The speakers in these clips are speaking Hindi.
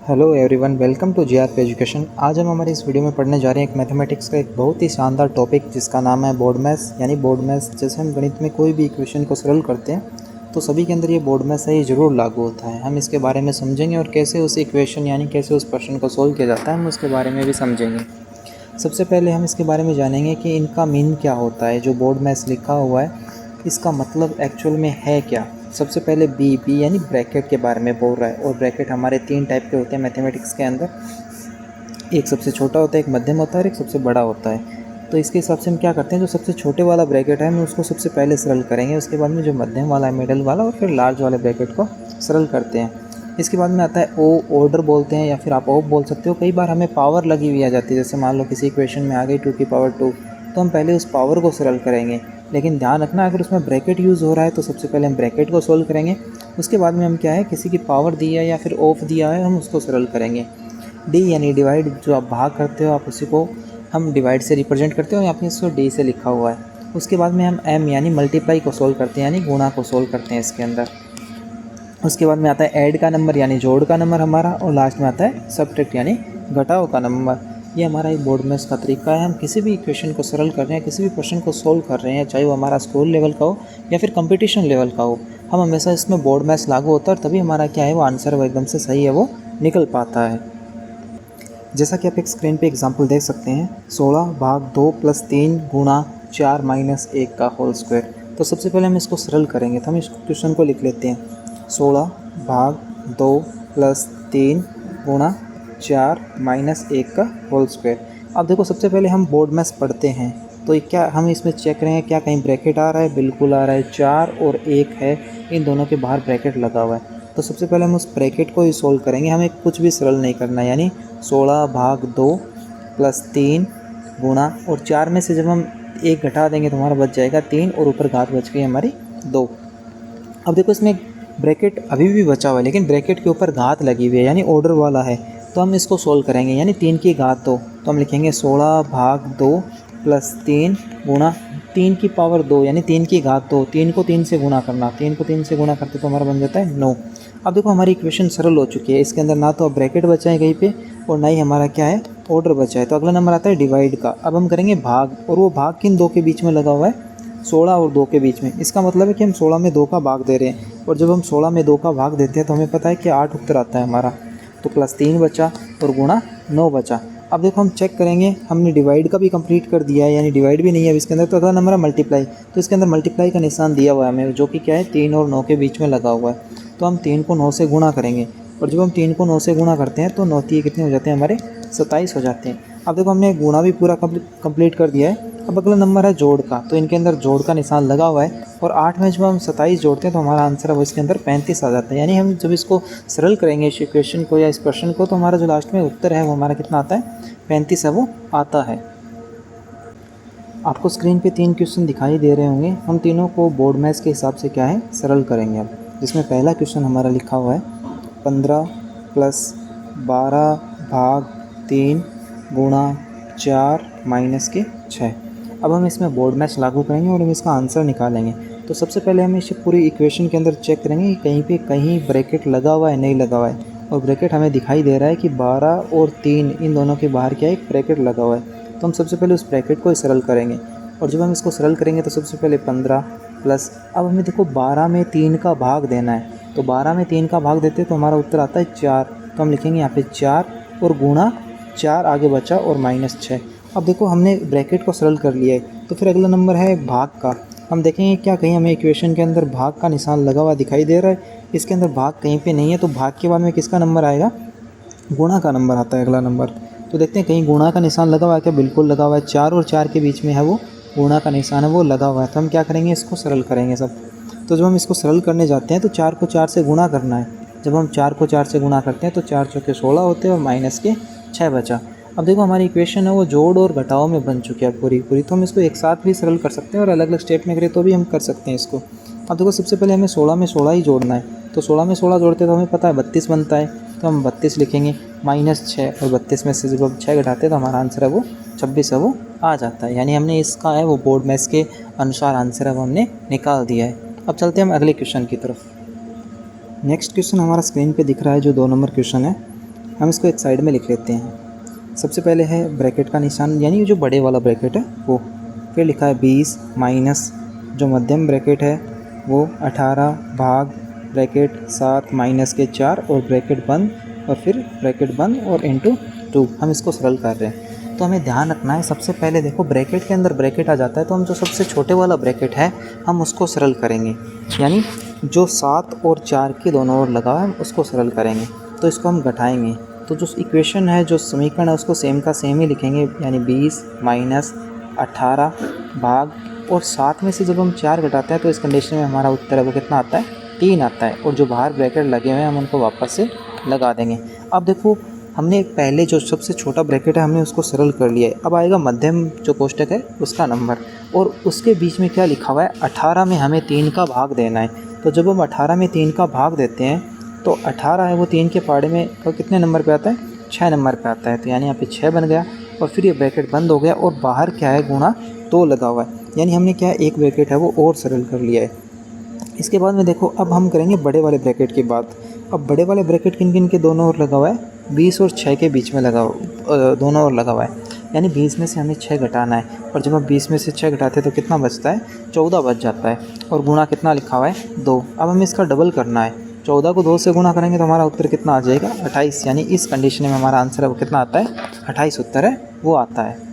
Hello everyone, welcome to GRP education. आज हम हमारी इस वीडियो में पढ़ने जा रहे हैं एक मैथमेटिक्स का एक बहुत ही शानदार टॉपिक जिसका नाम है बोर्ड मैथ्स। यानी बोर्ड मैथ्स जैसे हम गणित में कोई भी इक्वेशन को सरल करते हैं तो सभी के अंदर ये बोर्ड मैथ्स है, ये ज़रूर लागू होता है। हम इसके बारे में समझेंगे और कैसे उस इक्वेशन यानी कैसे उस प्रश्न को सोल्व किया जाता है, हम उसके बारे में भी समझेंगे। सबसे पहले हम इसके बारे में जानेंगे कि इनका मीन क्या होता है। जो बोर्ड मैथ्स लिखा हुआ है इसका मतलब एक्चुअल में है क्या। सबसे पहले बी यानी ब्रैकेट के बारे में बोल रहा है। और ब्रैकेट हमारे 3 टाइप के होते हैं मैथमेटिक्स के अंदर। एक सबसे छोटा होता है, एक मध्यम होता है और एक सबसे बड़ा होता है। तो इसके हिसाब से हम क्या करते हैं, जो सबसे छोटे वाला ब्रैकेट है हम उसको सबसे पहले सरल करेंगे। उसके बाद में जो मध्यम वाला है, मिडल वाला और फिर लार्ज वाले ब्रैकेट को सरल करते हैं। इसके बाद में आता है ऑर्डर बोलते हैं या फिर आप ऑफ बोल सकते हो। कई बार हमें पावर लगी हुई आ जाती है, जैसे मान लो किसी इक्वेशन में आ गई 2 की पावर 2, तो हम पहले उस पावर को सरल करेंगे। लेकिन ध्यान रखना, अगर उसमें ब्रैकेट यूज़ हो रहा है तो सबसे पहले हम ब्रैकेट को सोल्व करेंगे। उसके बाद में हम क्या है, किसी की पावर दी है या फिर ऑफ दिया है, हम उसको सरल करेंगे। डी यानी डिवाइड, जो आप भाग करते हो आप उसी को हम डिवाइड से रिप्रेजेंट करते हो, यहाँ पे इसको डी से लिखा हुआ है। उसके बाद में हम एम यानी मल्टीप्लाई को सोल्व करते हैं, यानी गुणा को सोल्व करते हैं इसके अंदर। उसके बाद में आता है ऐड का नंबर यानी जोड़ का नंबर हमारा, और लास्ट में आता है सब्ट्रैक्ट यानी घटाव का नंबर। ये हमारा एक बोर्ड मैथ्स का तरीका है। हम किसी भी इक्वेशन को सरल कर रहे हैं, किसी भी प्रश्न को सोल्व कर रहे हैं, चाहे वो हमारा स्कूल लेवल का हो या फिर कंपटीशन लेवल का हो, हम हमेशा इसमें बोर्ड मैथ्स लागू होता है और तभी हमारा क्या है वो आंसर वो एकदम से सही है वो निकल पाता है। जैसा कि आप एक स्क्रीन पे एग्जांपल देख सकते हैं, 16 भाग 2 प्लस 3 गुणा 4 माइनस 1 का होल स्क्वायर। तो सबसे पहले हम इसको सरल करेंगे, तो हम इस क्वेश्चन को लिख लेते हैं 16 भाग 2 प्लस 3 गुणा 4 माइनस 1 का होल स्क्वायर। अब देखो, सबसे पहले हम बोर्ड मैथ्स पढ़ते हैं तो क्या हम इसमें चेक करें क्या कहीं ब्रैकेट आ रहा है। बिल्कुल आ रहा है, 4 और 1 है, इन दोनों के बाहर ब्रैकेट लगा हुआ है। तो सबसे पहले हम उस ब्रैकेट को ही सोल्व करेंगे, हमें कुछ भी सरल नहीं करना है। यानी 16 भाग 2 प्लस 3 गुणा, और 4 में से जब हम 1 घटा देंगे तो हमारा बच जाएगा 3 और ऊपर घात बच गई हमारी 2। अब देखो, इसमें ब्रैकेट अभी भी बचा हुआ है लेकिन ब्रैकेट के ऊपर घात लगी हुई है यानी ऑर्डर वाला है। तो हम इसको सोल्व करेंगे, यानी 3 की घात 2, तो हम लिखेंगे 16 भाग 2 प्लस 3 गुणा 3 की पावर 2 यानी 3 की घात 2। 3 को 3 से गुणा करना, 3 को 3 से गुणा करते तो हमारा बन जाता है 9। अब देखो, हमारी इक्वेशन सरल हो चुकी है। इसके अंदर ना तो अब ब्रैकेट बचा है कहीं पे और ना ही हमारा क्या है ऑर्डर बचा है। तो अगला नंबर आता है डिवाइड का। अब हम करेंगे भाग, और वो भाग किन दो के बीच में लगा हुआ है, 16 और 2 के बीच में। इसका मतलब है कि हम 16 में 2 का भाग दे रहे हैं, और जब हम 16 में 2 का भाग देते हैं तो हमें पता है कि 8 उत्तर आता है हमारा। तो प्लस 3 बचा और गुणा 9 बचा। अब देखो, हम चेक करेंगे, हमने डिवाइड का भी कंप्लीट कर दिया है, यानी डिवाइड भी नहीं है अब इसके अंदर। तो अगला नंबर है मल्टीप्लाई। तो इसके अंदर मल्टीप्लाई का निशान दिया हुआ है हमें, जो कि क्या है 3 और 9 के बीच में लगा हुआ है। तो हम 3 को 9 से गुणा करेंगे, और जब हम 3 को 9 से गुणा करते हैं तो 9 3 कितने हो जाते हैं हमारे 27 हो जाते हैं। अब देखो, हमने गुणा भी पूरा कंप्लीट कर दिया है। अब अगला नंबर है जोड़ का। तो इनके अंदर जोड़ का निशान लगा हुआ है, और 8 में जब हम 27 जोड़ते हैं तो हमारा आंसर है वो इसके अंदर 35 आ जाता है। यानी हम जब इसको सरल करेंगे इस इक्वेशन को या इस प्रश्न को, तो हमारा जो लास्ट में उत्तर है वो हमारा कितना आता है, 35 है वो आता है। आपको स्क्रीन पे 3 क्वेश्चन दिखाई दे रहे होंगे। हम तीनों को बोर्ड मैथ्स के हिसाब से क्या है सरल करेंगे अब। जिसमें पहला क्वेश्चन हमारा लिखा हुआ है 15 प्लस 12 भाग 3 गुणा 4 माइनस के 6। अब हम इसमें बोर्ड मैथ्स लागू करेंगे और हम इसका आंसर निकालेंगे। तो सबसे पहले हम इस पूरी इक्वेशन के अंदर चेक करेंगे कि कहीं पे कहीं ब्रैकेट लगा हुआ है नहीं लगा हुआ है। और ब्रैकेट हमें दिखाई दे रहा है कि 12 और 3 इन दोनों के बाहर क्या है एक ब्रैकेट लगा हुआ है। तो हम सबसे पहले उस ब्रैकेट को ही सरल करेंगे, और जब हम इसको सरल करेंगे तो सबसे पहले 15 प्लस, अब हमें देखो 12 में 3 का भाग देना है। तो 12 में 3 का भाग देते तो हमारा उत्तर आता है 4। तो हम लिखेंगे यहाँ पे 4 और गुणा 4 आगे बचा और माइनस 6। अब देखो, हमने ब्रैकेट को सरल कर लिया है। तो फिर अगला नंबर है भाग का। हम देखेंगे क्या कहीं हमें इक्वेशन के अंदर भाग का निशान लगा हुआ दिखाई दे रहा है। इसके अंदर भाग कहीं पे नहीं है, तो भाग के बाद में किसका नंबर आएगा, गुणा का नंबर आता है अगला नंबर। तो देखते हैं कहीं गुणा का निशान लगा हुआ है क्या, बिल्कुल लगा हुआ है। 4 और 4 के बीच में है वो गुणा का निशान है वो लगा हुआ है। तो हम क्या करेंगे, इसको सरल करेंगे सब। तो जब हम इसको सरल करने जाते हैं तो 4 को 4 से गुणा करना है। जब हम 4 को 4 से गुणा करते हैं तो 4 चौके 16 होते हैं और माइनस के 6 बचा। अब देखो, हमारी इक्वेशन है वो जोड़ और घटाव में बन चुकी है पूरी। तो हम इसको एक साथ भी सरल कर सकते हैं और अलग अलग स्टेप में करें तो भी हम कर सकते हैं इसको। अब देखो, सबसे पहले हमें 16 में 16 ही जोड़ना है। तो 16 में 16 जोड़ते तो हमें पता है 32 बनता है। तो हम 32 लिखेंगे, माइनस 6, और 32 में से जब हम 6 घटाते हैं तो हमारा आंसर है वो 26 है वो आ जाता है। यानी हमने इसका है वो बोर्ड मैथ्स के अनुसार आंसर है वो हमने निकाल दिया है। अब चलते हैं हम अगले क्वेश्चन की तरफ। नेक्स्ट क्वेश्चन हमारा स्क्रीन पे दिख रहा है जो 2 नंबर क्वेश्चन है। हम इसको एक साइड में लिख लेते हैं। सबसे पहले है ब्रैकेट का निशान, यानी जो बड़े वाला ब्रैकेट है वो। फिर लिखा है 20 माइनस जो मध्यम ब्रैकेट है वो 18 भाग ब्रैकेट 7 माइनस के 4 और ब्रैकेट बंद, और फिर ब्रैकेट बंद और इंटू 2। हम इसको सरल कर रहे हैं। तो हमें ध्यान रखना है, सबसे पहले देखो ब्रैकेट के अंदर ब्रैकेट आ जाता है तो हम जो सबसे छोटे वाला ब्रैकेट है हम उसको सरल करेंगे, यानी जो 7 और 4 के दोनों ओर लगा है हम उसको सरल करेंगे। तो इसको हम घटाएंगे, तो जो इक्वेशन है, जो समीकरण है उसको सेम का सेम ही लिखेंगे, यानी 20 माइनस 18 भाग, और 7 में से जब हम 4 घटाते हैं तो इस कंडीशन में हमारा उत्तर है वो कितना आता है, 3 आता है। और जो बाहर ब्रैकेट लगे हुए हैं हम उनको वापस से लगा देंगे। अब देखो हमने पहले जो सबसे छोटा ब्रैकेट है हमने उसको सरल कर लिया है। अब आएगा मध्यम जो कोष्टक है उसका नंबर, और उसके बीच में क्या लिखा हुआ है, 18 में हमें 3 का भाग देना है। तो जब हम 18 में 3 का भाग देते हैं तो 18 है वो 3 के पाड़े में कितने नंबर पे आता है, 6 नंबर पे आता है। तो यानी यहाँ पे 6 बन गया, और फिर ये ब्रैकेट बंद हो गया, और बाहर क्या है, गुणा 2 लगा हुआ है, यानी हमने क्या है, एक ब्रैकेट है वो और सरल कर लिया है। इसके बाद में देखो अब हम करेंगे बड़े वाले ब्रैकेट की बात। अब बड़े वाले ब्रैकेट किन किन के दोनों ओर लगा हुआ है, 20 और 6 के बीच में दोनों ओर लगा हुआ है, यानी 20 में से हमें 6 घटाना है। और जब हम 20 में से 6 घटाते हैं तो कितना बचता है, 14 बच जाता है, और गुणा कितना लिखा हुआ है, 2। अब हमें इसका डबल करना है, 14 को 2 से गुणा करेंगे तो हमारा उत्तर कितना आ जाएगा, 28। यानी इस कंडीशन में हमारा आंसर है वो कितना आता है, 28 उत्तर है वो आता है।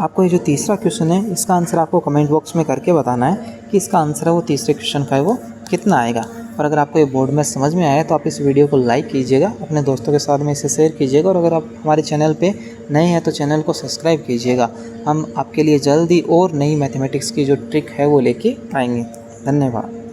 आपको ये जो तीसरा क्वेश्चन है इसका आंसर आपको कमेंट बॉक्स में करके बताना है कि इसका आंसर है वो तीसरे क्वेश्चन का है वो कितना आएगा। और अगर आपको ये बोर्ड में समझ में आया तो आप इस वीडियो को लाइक कीजिएगा, अपने दोस्तों के साथ में इसे शेयर कीजिएगा, और अगर आप हमारे चैनल पे नए हैं तो चैनल को सब्सक्राइब कीजिएगा। हम आपके लिए जल्दी और नई मैथमेटिक्स की जो ट्रिक है वो लेके आएंगे। धन्यवाद।